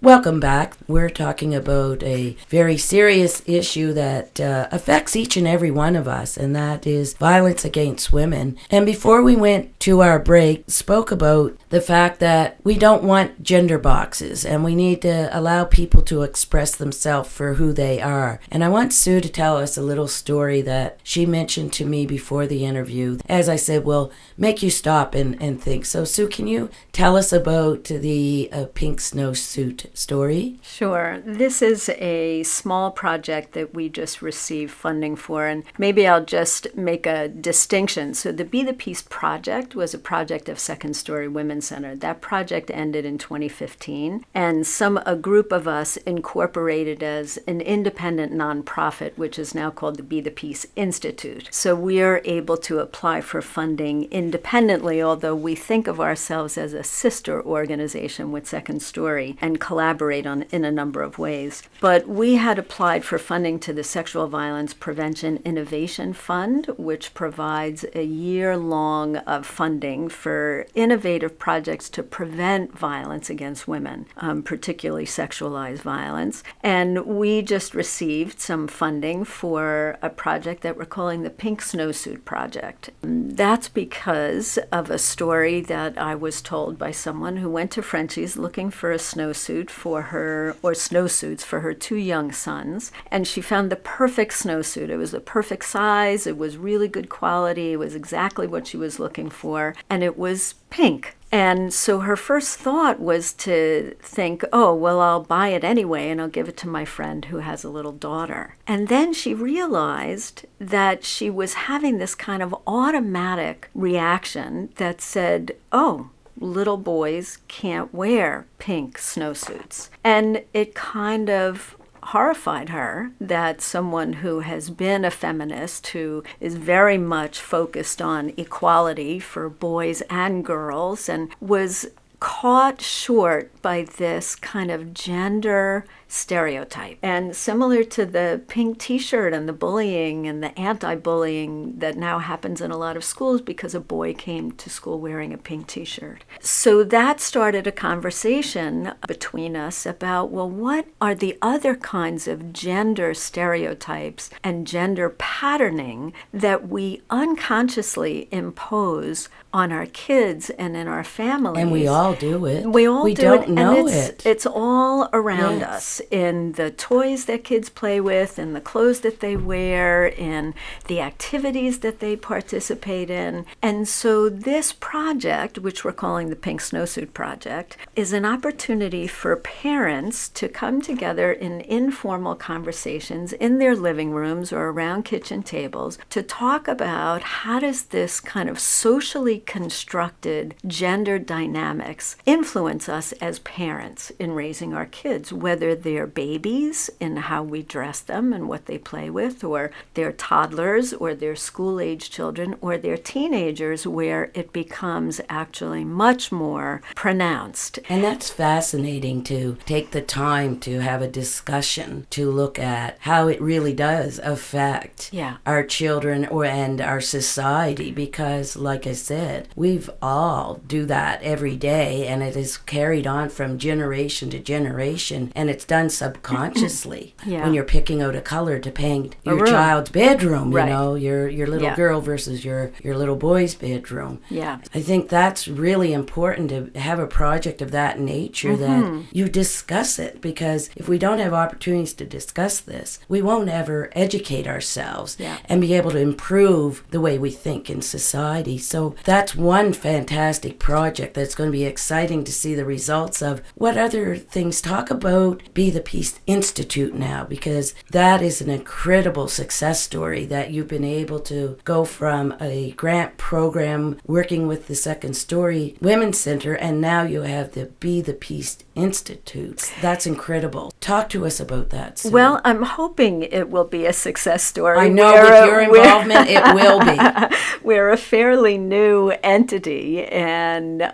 Welcome back. We're talking about a very serious issue that affects each and every one of us, and that is violence against women. And before we went to our break, spoke about the fact that we don't want gender boxes, and we need to allow people to express themselves for who they are. And I want Sue to tell us a little story that she mentioned to me before the interview. As I said, will make you stop and think. So, Sue, can you tell us about the pink snowsuit story? Sure. This is a small project that we just received funding for, and maybe I'll just make a distinction. So the Be the Peace project was a project of Second Story Women's Center. That project ended in 2015, and a group of us incorporated as an independent nonprofit, which is now called the Be the Peace Institute. So we are able to apply for funding independently, although we think of ourselves as a sister organization with Second Story and collaborate in a number of ways. But we had applied for funding to the Sexual Violence Prevention Innovation Fund, which provides a year-long of funding for innovative projects to prevent violence against women, particularly sexualized violence. And we just received some funding for a project that we're calling the Pink Snowsuit Project. That's because of a story that I was told by someone who went to Frenchie's looking for a snowsuit for her, or snowsuits for her 2 young sons, and she found the perfect snowsuit. It was the perfect size, it was really good quality, it was exactly what she was looking for, and it was pink. And so her first thought was to think, oh, well, I'll buy it anyway and I'll give it to my friend who has a little daughter. And then she realized that she was having this kind of automatic reaction that said, oh, little boys can't wear pink snowsuits. And it kind of horrified her that someone who has been a feminist, who is very much focused on equality for boys and girls, and was caught short by this kind of gender stereotype. And similar to the pink t-shirt and the bullying and the anti-bullying that now happens in a lot of schools because a boy came to school wearing a pink t-shirt. So that started a conversation between us about, well, what are the other kinds of gender stereotypes and gender patterning that we unconsciously impose on our kids and in our families? And we all do it. We all we do don't it. know And it. It's all around Yes. us, in the toys that kids play with, in the clothes that they wear, in the activities that they participate in. And so this project, which we're calling the Pink Snowsuit Project, is an opportunity for parents to come together in informal conversations in their living rooms or around kitchen tables to talk about how does this kind of socially constructed gender dynamics influence us as parents in raising our kids, whether they're babies in how we dress them and what they play with, or they're toddlers, or they're school-age children, or they're teenagers, where it becomes actually much more pronounced. And that's fascinating to take the time to have a discussion to look at how it really does affect our children and our society, because like I said, we've all do that every day, and it is carried on from generation to generation, and it's done subconsciously when you're picking out a color to paint your child's bedroom, you know, your little girl versus your little boy's bedroom. Yeah. I think that's really important to have a project of that nature, that you discuss it, because if we don't have opportunities to discuss this, we won't ever educate ourselves and be able to improve the way we think in society. So that's one fantastic project that's going to be exciting to see the results of. What other things? Talk about Be the Peace Institute now, because that is an incredible success story that you've been able to go from a grant program working with the Second Story Women's Center, and now you have the Be the Peace Institute. That's incredible. Talk to us about that, Sue. Well, I'm hoping it will be a success story. I know with your involvement, it will be. We're a fairly new entity, and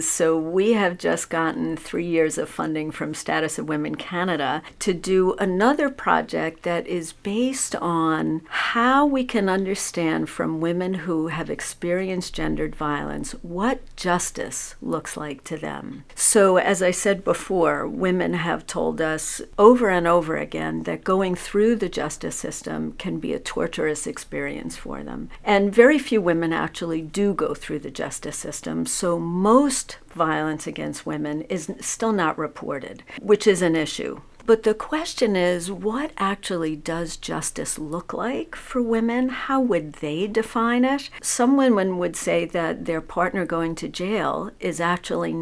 so we have just gotten 3 years of funding from Status of Women Canada to do another project that is based on how we can understand from women who have experienced gendered violence what justice looks like to them. So, as I said before, women have told us over and over again that going through the justice system can be a torturous experience for them. And very few women actually do go through the justice system, so most violence against women is still not reported, which is an issue. But the question is, what actually does justice look like for women? How would they define it? Some women would say that their partner going to jail is actually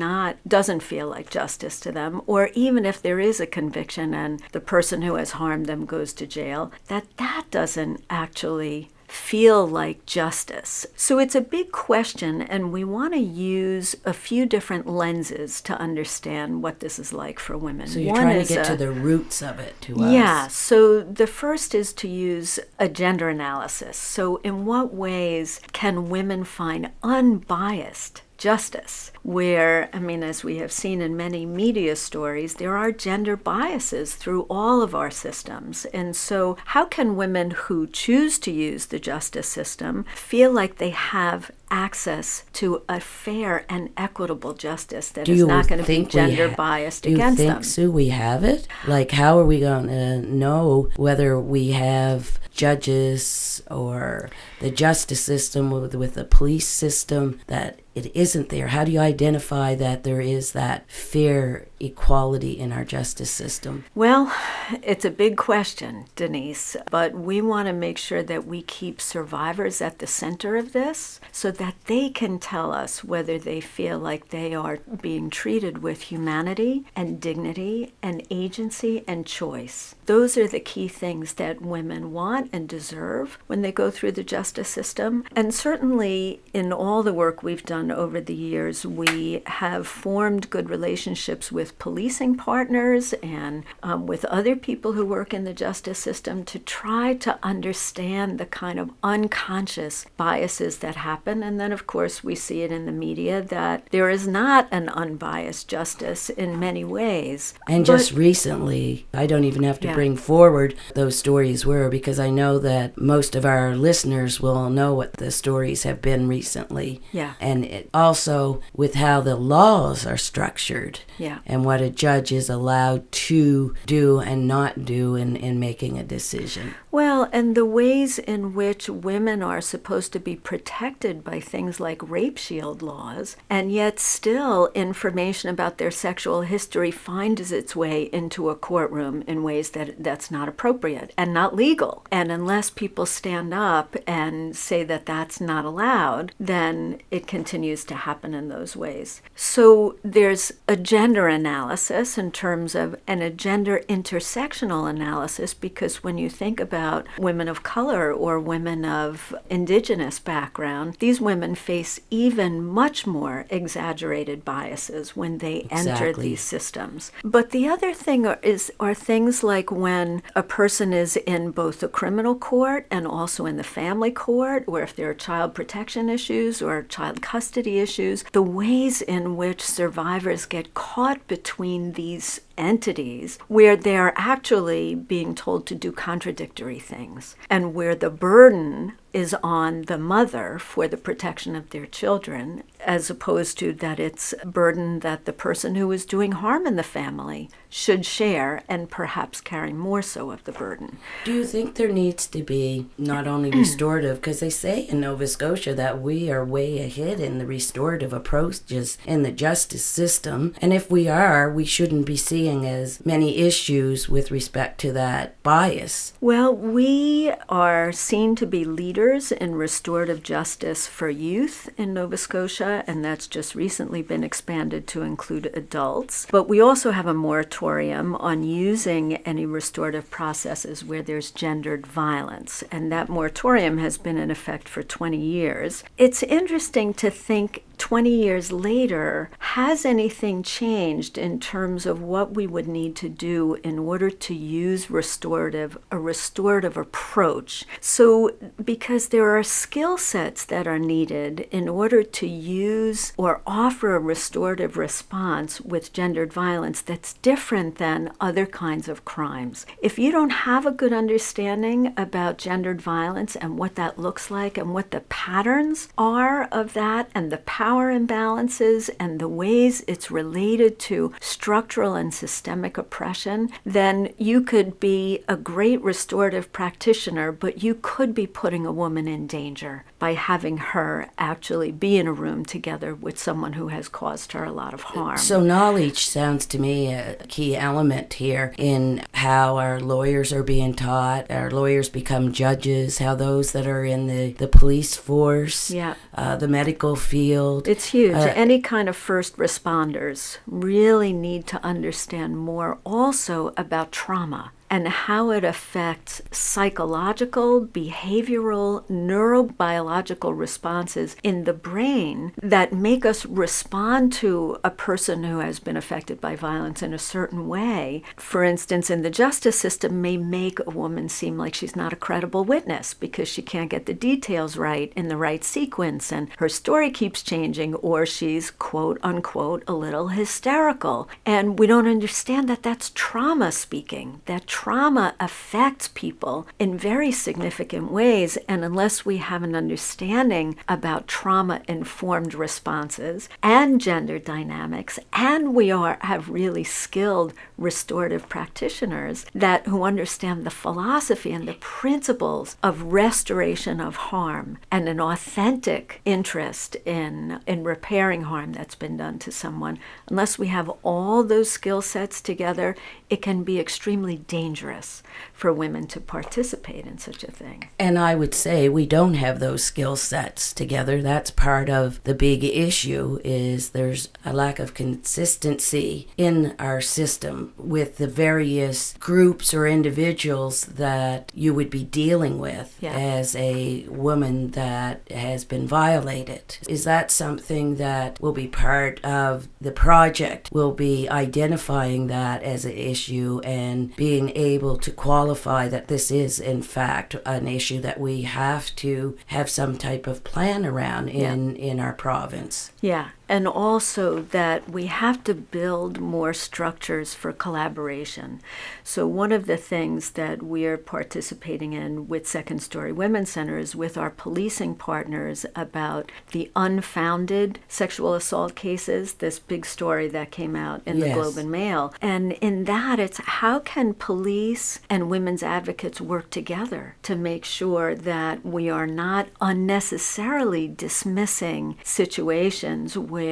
doesn't feel like justice to them, or even if there is a conviction and the person who has harmed them goes to jail, that doesn't actually feel like justice. So it's a big question, and we want to use a few different lenses to understand what this is like for women. So you're trying to get to the roots of it to us. Yeah, so the first is to use a gender analysis. So in what ways can women find unbiased justice? Where, as we have seen in many media stories, there are gender biases through all of our systems. And so how can women who choose to use the justice system feel like they have access to a fair and equitable justice that is not going to be gender biased against them? Do you think, Sue, we have it? Like, how are we going to know whether we have judges or the justice system with the police system that it isn't there? How do you identify that there is that fair equality in our justice system? Well, it's a big question, Denise, but we want to make sure that we keep survivors at the center of this so that they can tell us whether they feel like they are being treated with humanity and dignity and agency and choice. Those are the key things that women want and deserve when they go through the justice system. And certainly in all the work we've done over the years, we have formed good relationships with policing partners and with other people who work in the justice system to try to understand the kind of unconscious biases that happen. And then, of course, we see it in the media that there is not an unbiased justice in many ways. And just recently, I don't even have to bring forward those stories were, because I know that most of our listeners will know what the stories have been recently. Yeah. And it also with how the laws are structured and what a judge is allowed to do and not do in making a decision. Well, and the ways in which women are supposed to be protected by things like rape shield laws, and yet still information about their sexual history finds its way into a courtroom in ways that's not appropriate and not legal. And unless people stand up and say that that's not allowed, then it continues to happen in those ways. So there's a gender analysis in terms of, and a gender intersectional analysis, because when you think about women of color or women of indigenous background, these women face even much more exaggerated biases when they enter these systems. But the other thing are things like when a person is in both the criminal court and also in the family court, or if there are child protection issues or child custody issues, the ways in which survivors get caught between these entities where they are actually being told to do contradictory things, and where the burden is on the mother for the protection of their children, as opposed to that it's a burden that the person who is doing harm in the family should share and perhaps carry more so of the burden. Do you think there needs to be not only restorative, because they say in Nova Scotia that we are way ahead in the restorative approaches in the justice system, and if we are, we shouldn't be seeing as many issues with respect to that bias? Well, we are seen to be leaders in restorative justice for youth in Nova Scotia, and that's just recently been expanded to include adults. But we also have a moratorium on using any restorative processes where there's gendered violence, and that moratorium has been in effect for 20 years. It's interesting to think 20 years later, has anything changed in terms of what we would need to do in order to use a restorative approach? So, because there are skill sets that are needed in order to use or offer a restorative response with gendered violence that's different than other kinds of crimes. If you don't have a good understanding about gendered violence and what that looks like and what the patterns are of that and the power imbalances and the ways it's related to structural and systemic oppression, then you could be a great restorative practitioner, but you could be putting a woman in danger by having her actually be in a room together with someone who has caused her a lot of harm. So knowledge sounds to me a key element here in how our lawyers are being taught, our lawyers become judges, how those that are in the police force, the medical field. It's huge. Any kind of first responders really need to understand more also about trauma and how it affects psychological, behavioral, neurobiological responses in the brain that make us respond to a person who has been affected by violence in a certain way. For instance, in the justice system may make a woman seem like she's not a credible witness because she can't get the details right in the right sequence and her story keeps changing, or she's quote unquote a little hysterical. And we don't understand that that's trauma speaking, that trauma affects people in very significant ways, and unless we have an understanding about trauma-informed responses and gender dynamics, and we have really skilled restorative practitioners who understand the philosophy and the principles of restoration of harm and an authentic interest in repairing harm that's been done to someone, unless we have all those skill sets together, it can be extremely dangerous for women to participate in such a thing. And I would say we don't have those skill sets together. That's part of the big issue, is there's a lack of consistency in our system with the various groups or individuals that you would be dealing with as a woman that has been violated. Is that something that will be part of the project? Will be identifying that as an issue and being able to qualify that this is in fact an issue that we have to have some type of plan around in our province. Yeah. And also that we have to build more structures for collaboration. So one of the things that we're participating in with Second Story Women's Center is with our policing partners about the unfounded sexual assault cases, this big story that came out in the Globe and Mail. And in that, it's how can police and women's advocates work together to make sure that we are not unnecessarily dismissing situations where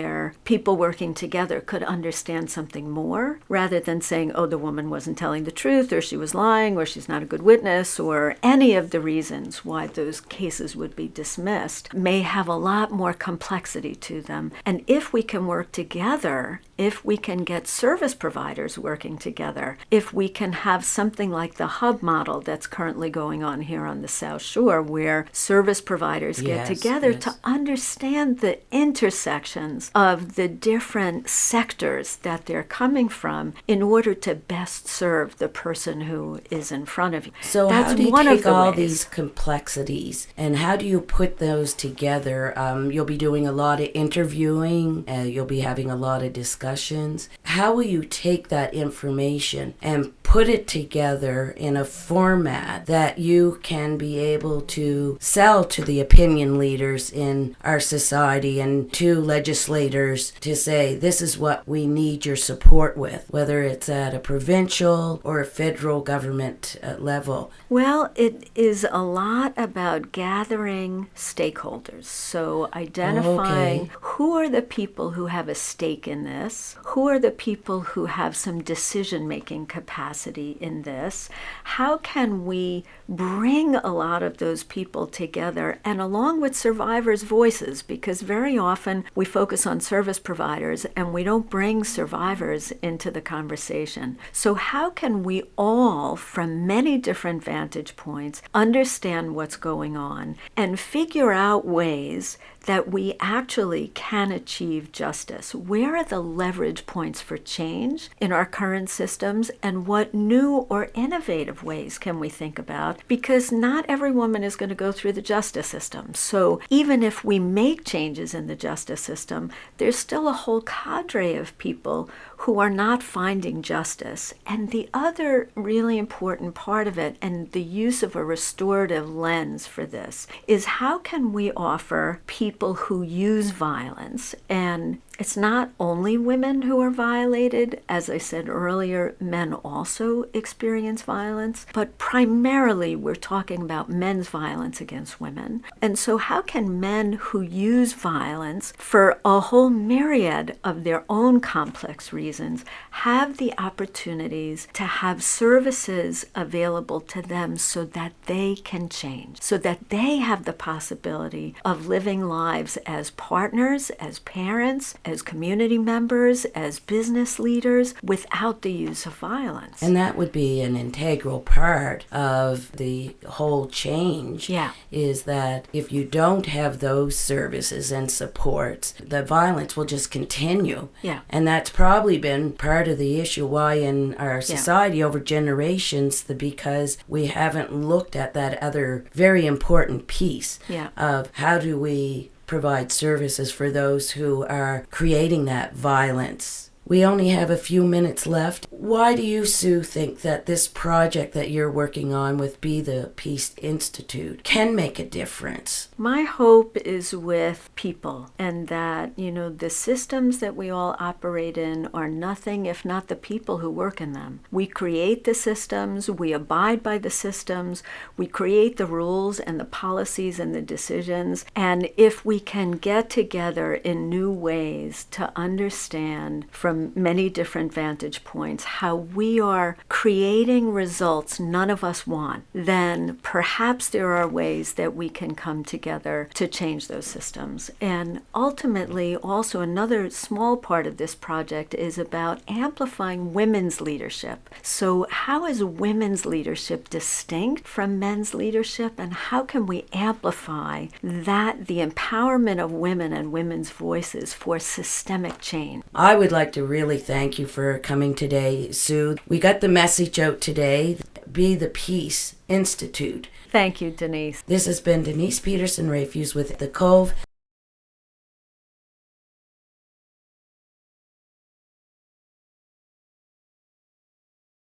people working together could understand something more, rather than saying, oh, the woman wasn't telling the truth, or she was lying, or she's not a good witness, or any of the reasons why those cases would be dismissed, may have a lot more complexity to them. And if we can work together, if we can get service providers working together, if we can have something like the hub model that's currently going on here on the South Shore, where service providers get together to understand the intersections of the different sectors that they're coming from in order to best serve the person who is in front of you. So that's how do you one take of the all ways. these complexities and how do you put those together? You'll be doing a lot of interviewing, you'll be having a lot of discussions. How will you take that information and put it together in a format that you can be able to sell to the opinion leaders in our society and to legislators to say, this is what we need your support with, whether it's at a provincial or a federal government level? Well, it is a lot about gathering stakeholders. So identifying who are the people who have a stake in this, who are the people who have some decision-making capacity, capacity in this? How can we bring a lot of those people together, and along with survivors' voices, because very often we focus on service providers and we don't bring survivors into the conversation. So how can we all, from many different vantage points, understand what's going on and figure out ways that we actually can achieve justice? Where are the leverage points for change in our current systems, and what new or innovative ways can we think about? Because not every woman is going to go through the justice system. So even if we make changes in the justice system, there's still a whole cadre of people who are not finding justice. And the other really important part of it, and the use of a restorative lens for this, is how can we offer people who use violence, and it's not only women who are violated. As I said earlier, men also experience violence, but primarily we're talking about men's violence against women. And so how can men who use violence for a whole myriad of their own complex reasons have the opportunities to have services available to them so that they can change, so that they have the possibility of living lives as partners, as parents, as community members, as business leaders, without the use of violence. And that would be an integral part of the whole change. Yeah. Is that if you don't have those services and supports, the violence will just continue. Yeah. And that's probably been part of the issue why in our society over generations, because we haven't looked at that other very important piece of how do we provide services for those who are creating that violence. We only have a few minutes left. Why do you, Sue, think that this project that you're working on with Be the Peace Institute can make a difference? My hope is with people, and that, the systems that we all operate in are nothing if not the people who work in them. We create the systems, we abide by the systems, we create the rules and the policies and the decisions, and if we can get together in new ways to understand from many different vantage points how we are creating results none of us want, then perhaps there are ways that we can come together to change those systems. And ultimately, also another small part of this project is about amplifying women's leadership. So how is women's leadership distinct from men's leadership, and how can we amplify that, the empowerment of women and women's voices for systemic change? I would like to really thank you for coming today, Sue. We got the message out today. Be the Peace Institute. Thank you, Denise. This has been Denise Peterson-Rafuse with the Cove